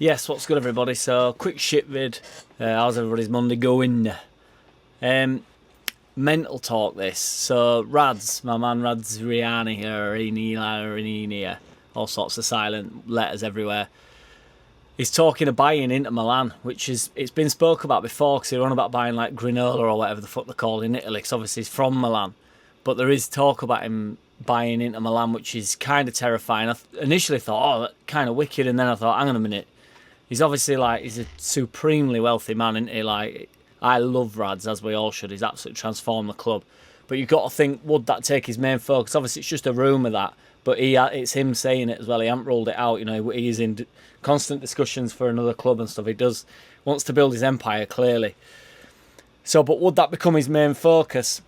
Yes, what's good everybody? So, quick shit vid. How's everybody's Monday going? Mental talk this. So, Radz, my man Radz Riani, all sorts of silent letters everywhere. He's talking of buying into Milan, which is, it's been spoke about before because they're on about buying like granola or whatever the fuck they're called in Italy, because obviously he's from Milan. But there is talk about him buying into Milan, which is kind of terrifying. I initially thought, oh, that's kind of wicked, and then I thought, hang on a minute. He's obviously like, he's a supremely wealthy man, isn't he? Like, I love Radz, as we all should. He's absolutely transformed the club. But you've got to think, would that take his main focus? Obviously, it's just a rumour that, but it's him saying it as well. He hasn't ruled it out. You know, he's in constant discussions for another club and stuff. He wants to build his empire, clearly. So, but would that become his main focus?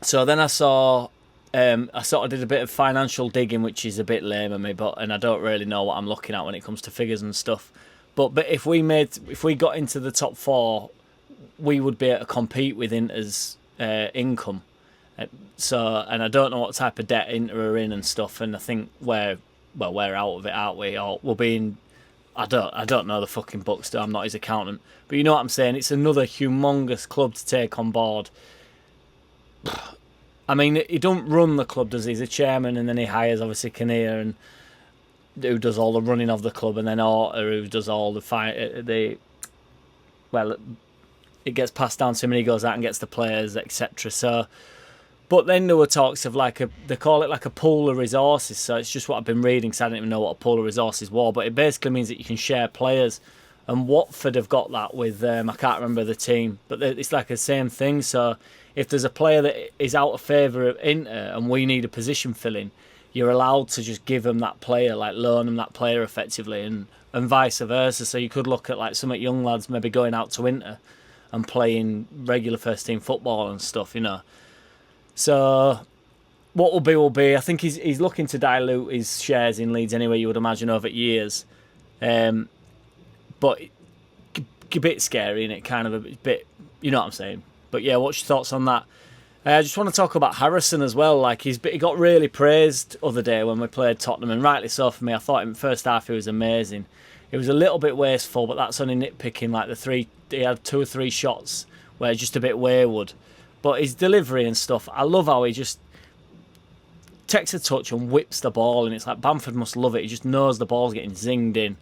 So then I sort of did a bit of financial digging, which is a bit lame of me, and I don't really know what I'm looking at when it comes to figures and stuff. But if we got into the top four, we would be able to compete with Inter's income. So, and I don't know what type of debt Inter are in and stuff. And I think we're out of it, aren't we? Or we'll be in. I don't know the fucking books. I'm not his accountant, but you know what I'm saying. It's another humongous club to take on board. I mean, he don't run the club, does he? He's a chairman, and then he hires obviously Kinnear, and who does all the running of the club, and then Orta, who does all it gets passed down to him, and he goes out and gets the players, etc. So, but then there were talks of they call it like a pool of resources. So it's just what I've been reading, because I didn't even know what a pool of resources was. But it basically means that you can share players, and Watford have got that with I can't remember the team, but it's like the same thing. So if there's a player that is out of favour of Inter and we need a position filling, you're allowed to just give them that player, like loan them that player effectively, and vice versa. So you could look at like some young lads maybe going out to Inter and playing regular first team football and stuff, you know. So what will be. I think he's looking to dilute his shares in Leeds anyway, you would imagine, over years. But a bit scary, and it kind of a bit, you know what I'm saying. But yeah, what's your thoughts on that? I just want to talk about Harrison as well. Like he got really praised other day when we played Tottenham, and rightly so for me. I thought in the first half he was amazing. It was a little bit wasteful, but that's only nitpicking. Like he had 2 or 3 shots where just a bit wayward, but his delivery and stuff, I love how he just takes a touch and whips the ball, and it's like Bamford must love it. He just knows the ball's getting zinged in,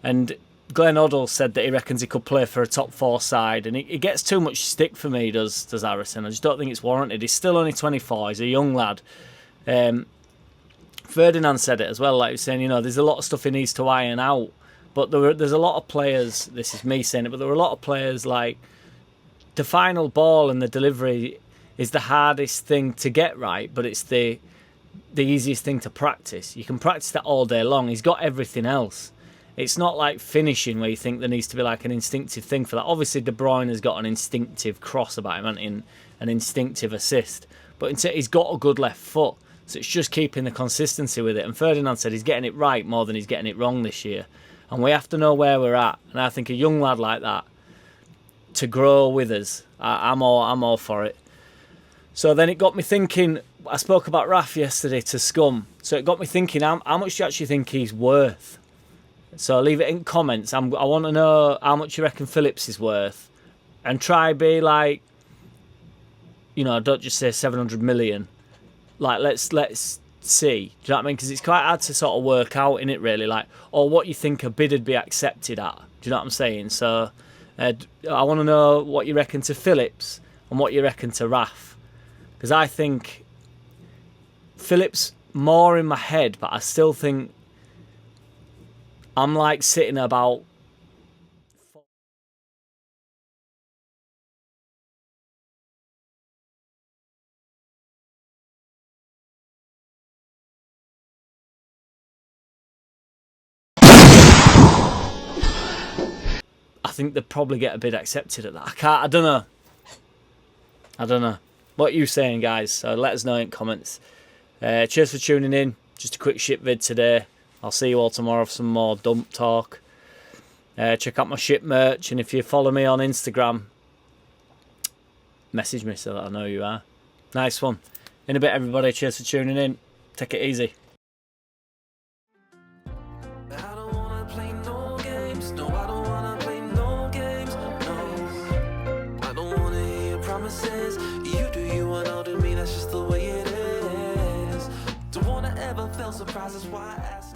and Glenn Hoddle said that he reckons he could play for a top 4 side, and he gets too much stick for me, does Harrison. I just don't think it's warranted. He's still only 24. He's a young lad. Ferdinand said it as well, like he was saying, you know, there's a lot of stuff he needs to iron out, but there's a lot of players, this is me saying it, but there were a lot of players, like, the final ball and the delivery is the hardest thing to get right, but it's the easiest thing to practice. You can practice that all day long. He's got everything else. It's not like finishing where you think there needs to be like an instinctive thing for that. Obviously, De Bruyne has got an instinctive cross about him, hasn't he? An instinctive assist. But he's got a good left foot. So it's just keeping the consistency with it. And Ferdinand said he's getting it right more than he's getting it wrong this year. And we have to know where we're at. And I think a young lad like that, to grow with us, I'm all for it. So then it got me thinking, I spoke about Raf yesterday to Scum. So it got me thinking, how much do you actually think he's worth? So leave it in comments. I want to know how much you reckon Phillips is worth. And try be like, you know, don't just say 700 million. Like, let's see. Do you know what I mean? Because it's quite hard to sort of work out, in it really, like, or what you think a bid would be accepted at. Do you know what I'm saying? So I want to know what you reckon to Phillips and what you reckon to Raf. Because I think Phillips more in my head, but I still think I'm like sitting about. I think they'd probably get a bid accepted at that. I don't know. What are you saying, guys? So let us know in comments. Cheers for tuning in. Just a quick shit vid today. I'll see you all tomorrow for some more dump talk. Check out my shit merch, and if you follow me on Instagram, message me so that I know who you are. Nice one. In a bit, everybody. Cheers for tuning in. Take it easy. I don't wanna play no games. games. No, I don't wanna play no games. No, I don't wanna hear your promises. You do you and I'll do me, that's just the way it is. Don't wanna ever feel surprised, that's why I ask.